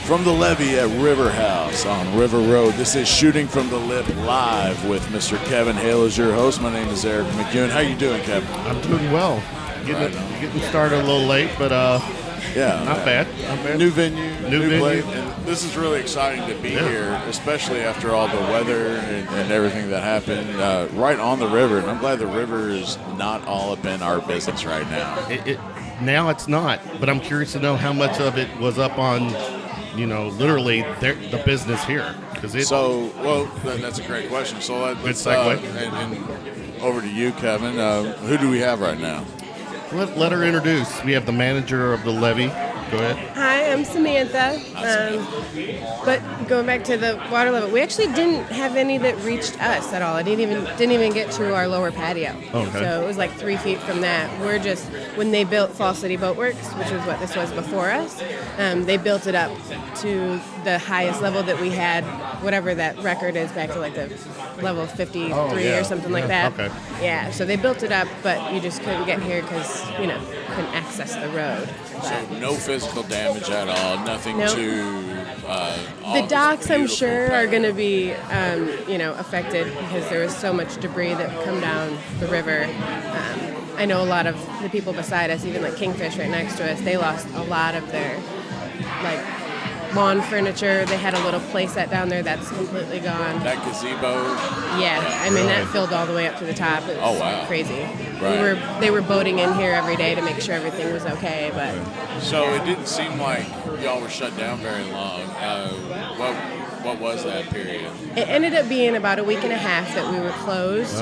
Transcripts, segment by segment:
From the Levee at River House on River Road, this is Shooting from the Lip live with Mr. Kevin Hale as your host. My name is Erik McEwen. How you doing, Kevin? I'm doing well. Getting started a little late, but not bad. New venue, new plate. And this is really exciting to be here, especially after all the weather and everything that happened right on the river. And I'm glad the river is not all up in our business right now. Now it's not, but I'm curious to know how much of it was up on, literally the business here. That's a great question. So let's segue. And over to you, Kevin. Who do we have right now? Let her introduce. We have the manager of the Levee. Go ahead. Hi, I'm Samantha. But going back to the water level, we actually didn't have any that reached us at all. I didn't even get to our lower patio. Okay. So it was like 3 feet from that. We're just, when they built Fall City Boatworks, which is what this was before us, they built it up to the highest level that we had, whatever that record is, back to like the level 53 or something like that. Okay. Yeah, so they built it up, but you just couldn't get here because, couldn't access the road. So no physical damage at all, nothing Nope. The docks, I'm sure, are going to be, affected because there was so much debris that come down the river. I know a lot of the people beside us, even like Kingfish right next to us, they lost a lot of their, lawn furniture. They had a little play set down there that's completely gone. That gazebo? Yeah, I mean, that filled all the way up to the top. It was crazy. Right. They were boating in here every day to make sure everything was okay, but... So it didn't seem like y'all were shut down very long. What was that period? It ended up being about a week and a half that we were closed.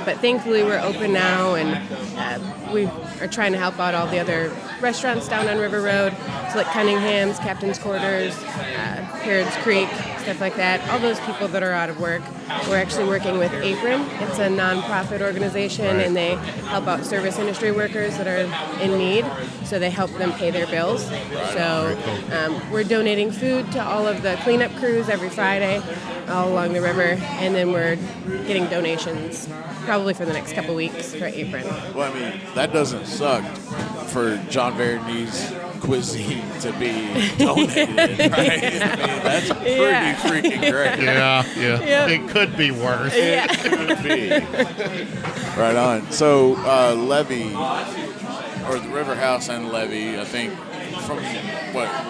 But thankfully we're open now, and we are trying to help out all the other restaurants down on River Road. So like Cunningham's, Captain's Quarters, Harrods Creek, stuff like that. All those people that are out of work. We're actually working with Apron. It's a nonprofit organization, and they help out service industry workers that are in need. So they help them pay their bills. So we're donating food to all of the cleanup crews every Friday all along the river, and then we're getting donations probably for the next couple weeks for Apron. Well, I mean, that doesn't suck for John Verni's cuisine to be donated, right? I mean, that's pretty freaking great. Yeah. Yep. It could be worse. It could be. Right on. So Levee, or the River House and Levee, I think from,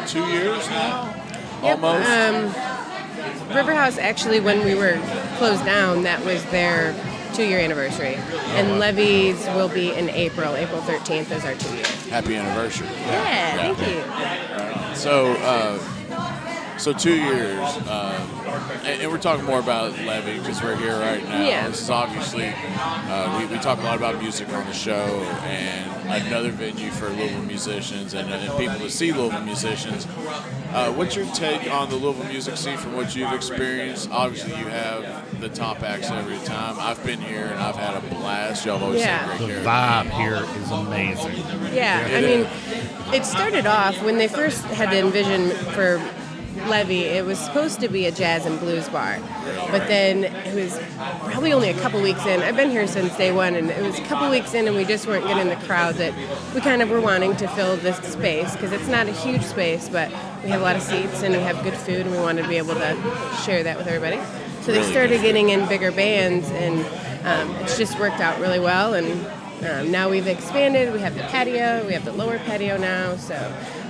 2 years now? Yep. Almost? River House, actually, when we were closed down, that was their 2-year anniversary. And Levee's will be in April. April 13th is our 2 year. Happy anniversary. Yeah, thank you. So 2 years, and we're talking more about Levee because we're here right now. Yeah. This is obviously, we talk a lot about music on the show, and another venue for Louisville musicians and people to see Louisville musicians. What's your take on the Louisville music scene from what you've experienced? Obviously, you have the top acts every time. I've been here and I've had a blast. Y'all have always had great The here. vibe here is amazing. Yeah, I mean, it started off when they first had the envision for Levee. It was supposed to be a jazz and blues bar, but then it was probably only a couple weeks in. I've been here since day one, and it was a couple weeks in, and we just weren't getting the crowd that we kind of were wanting to fill this space, because it's not a huge space, but we have a lot of seats and we have good food, and we wanted to be able to share that with everybody. So they started getting in bigger bands, and it's just worked out really well. And now we've expanded. We have the patio. We have the lower patio now. So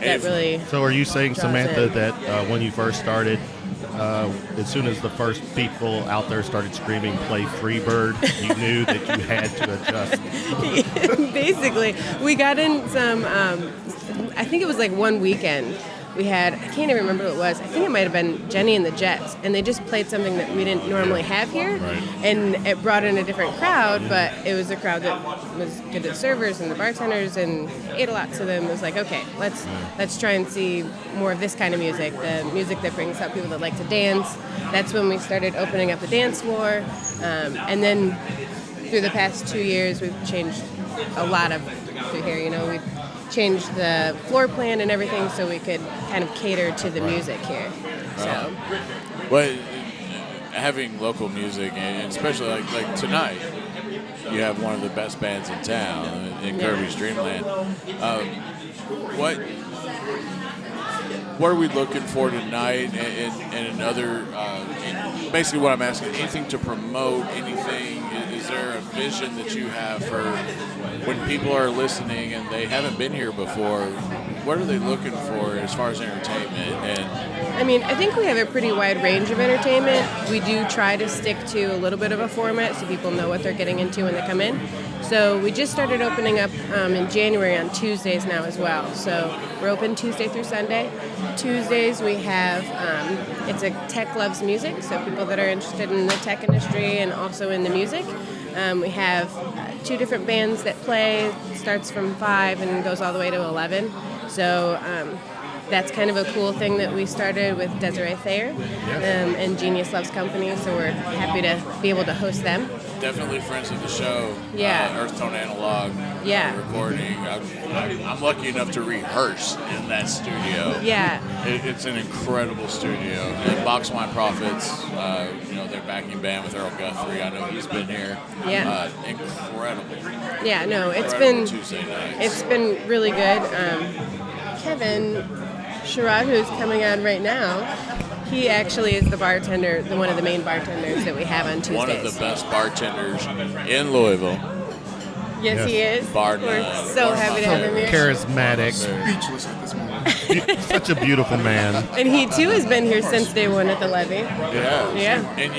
that really. So are you saying, draws Samantha, in. that when you first started, as soon as the first people out there started screaming, "Play Freebird," you knew that you had to adjust? Basically, we got in some. I think it was like one weekend. We had, I can't even remember who it was. I think it might have been Jenny and the Jets, and they just played something that we didn't normally have here, and it brought in a different crowd, but it was a crowd that was good at servers and the bartenders and ate a lot. So then it was like, okay, let's try and see more of this kind of music, the music that brings out people that like to dance. That's when we started opening up the dance floor, and then through the past 2 years, we've changed a lot of through here. We've changed the floor plan and everything so we could kind of cater to the music here. So, Well, having local music, and especially like tonight, you have one of the best bands in town in Kirby's Dreamland. what are we looking for tonight and another, basically what I'm asking, anything to promote, anything, is there a vision that you have for when people are listening and they haven't been here before, what are they looking for as far as entertainment? And I mean, I think we have a pretty wide range of entertainment. We do try to stick to a little bit of a format so people know what they're getting into when they come in. So we just started opening up in January on Tuesdays now as well. So we're open Tuesday through Sunday. Tuesdays we have, it's a Tech Loves Music, so people that are interested in the tech industry and also in the music. We have 2 different bands that play, starts from 5 and goes all the way to 11. So that's kind of a cool thing that we started with Desiree Thayer and Genius Loves Company, so we're happy to be able to host them. definitely friends of the show. Yeah. Earth Tone Analog. Yeah. Recording. I'm lucky enough to rehearse in that studio. Yeah. It's an incredible studio. And Box My Profits, their backing band with Earl Guthrie. I know he's been here. Yeah. Incredible. Yeah, no, it's Incredible been Tuesday nights. it's been really good. Kevin Sherrod, who's coming on right now, he actually is the bartender, one of the main bartenders that we have on Tuesdays. One of the best bartenders in Louisville. Yes, he is. Bar We're none. so happy to have him here. Charismatic, Speechless at this moment. such a beautiful man. And he too has been here since day one at the Levee. Yeah. Yeah. And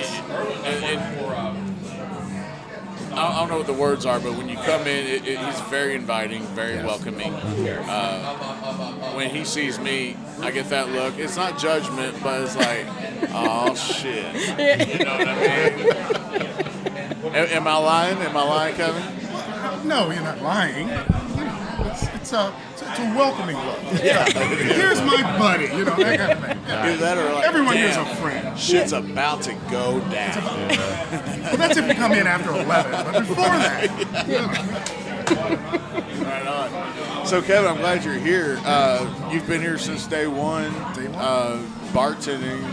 I don't know what the words are, but when you come in, he's very inviting, very welcoming. When he sees me, I get that look. It's not judgment, but it's like, oh, shit. You know what I mean? Am I lying? Am I lying, Kevin? No, you're not lying. It's a welcoming look. Yeah. Here's my buddy, that kind of thing. Yeah. Either that or like, Everyone here's damn, a friend. shit's about to go down. Well, that's if you come in after 11, but before that, Right on. So, Kevin, I'm glad you're here. You've been here since day one. Bartending.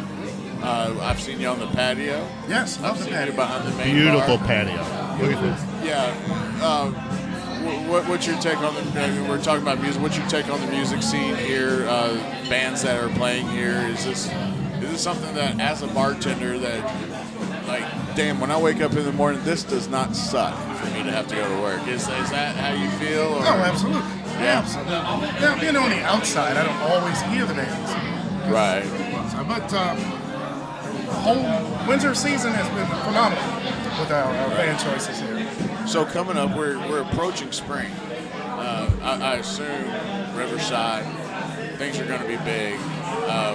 I've seen you on the patio. yes, love I've the seen you patio. behind the main Beautiful bar. patio. Look at this. Yeah. What's your take on the? We're talking about music. What's your take on the music scene here? Bands that are playing here. Is this something that, as a bartender, that like, damn, when I wake up in the morning, this does not suck for me to have to go to work. Is that how you feel? Or? Oh, absolutely. Yeah. Absolutely. Now, being on the outside, I don't always hear the bands. Right. But the whole winter season has been phenomenal with our band choices here. So coming up, we're approaching spring. I assume Riverside, things are going to be big.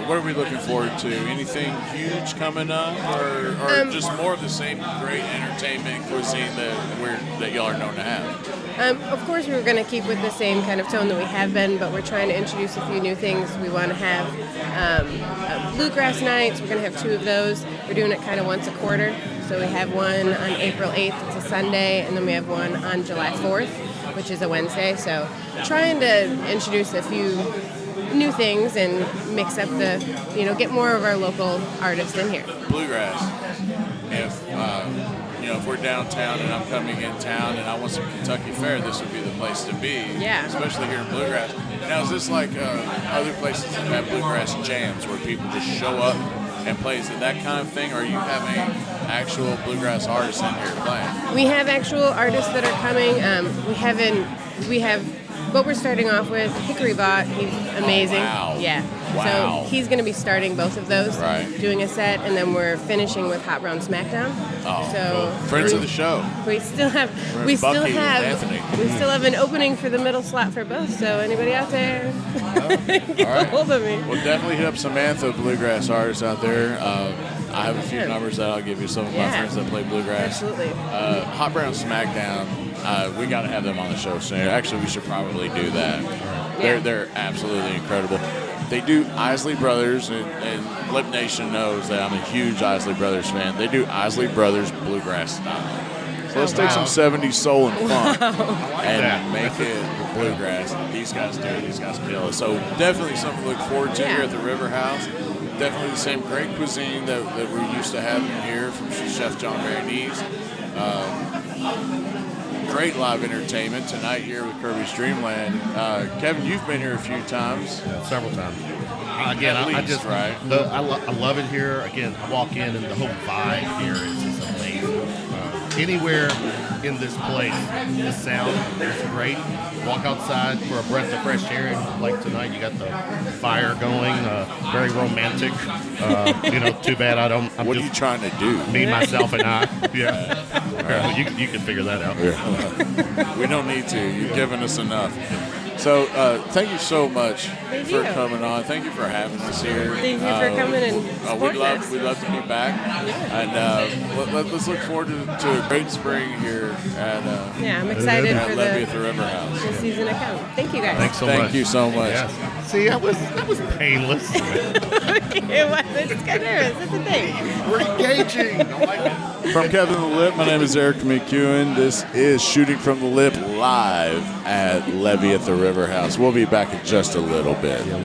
What are we looking forward to? Anything huge coming up, or just more of the same great entertainment cuisine that y'all are known to have? Of course, we were going to keep with the same kind of tone that we have been, but we're trying to introduce a few new things. We want to have bluegrass nights. We're going to have 2 of those. We're doing it kind of once a quarter. So we have one on April 8th, it's a Sunday, and then we have one on July 4th, which is a Wednesday. So trying to introduce a few new things and mix up get more of our local artists in here. Bluegrass. If we're downtown and I'm coming in town and I want some Kentucky Fare, this would be the place to be. Yeah. Especially here in Bluegrass. Now, is this like other places that have bluegrass jams where people just show up and play? Is it that kind of thing, or are you having actual bluegrass artists in here playing? We have actual artists that are coming. What we're starting off with, Hickory Bot, he's amazing. Wow. Yeah. Wow. So he's going to be starting both of those, Right. doing a set, and then we're finishing with Hot Brown Smackdown. Oh, So cool. Friends of the show. We still have Bucky and Anthony. an opening for the middle slot for both. So anybody out there, get All right. a hold of me. Well, definitely hit up Samantha, bluegrass artists out there. I have a few numbers that I'll give you. Some of my friends that play bluegrass. Absolutely. Hot Brown Smackdown. We got to have them on the show soon. Actually, we should probably do that. They're absolutely incredible. They do Isley Brothers, and Lip Nation knows that I'm a huge Isley Brothers fan. They do Isley Brothers bluegrass style. So let's take some 70s soul and funk and make it bluegrass. These guys do it. These guys kill it. So definitely something to look forward to here at the River House. Definitely the same great cuisine that we're used to having here from Chef John Maronese. Great live entertainment tonight here with Kirby's Dreamland. Kevin, you've been here a few times. Yeah, several times. Again, At I least, just right? I love it here. Again, I walk in and the whole vibe here is just amazing. Anywhere in this place, the sound is great. Walk outside for a breath of fresh air. And like tonight, you got the fire going, very romantic. Too bad I don't. I'm What are just you trying to do? me, myself, and I. Yeah, you can figure that out. We don't need to. You've given us enough. So thank you so much Thank for you. coming on. Thank you for having us here. Thank you for coming and supporting us. We'd love to be back. And let's look forward to a great spring here at Yeah, I'm excited for Levee at the River House. the season to come. Thank you guys. Thanks so much. Thank you so much. Yes. See, that was painless. Okay, well, I just got nervous. That's the thing. We're engaging. I like it. From Kevin the Lip, my name is Erik McEwen. This is Shooting from the Lip live at Levee at the River House. We'll be back in just a little bit.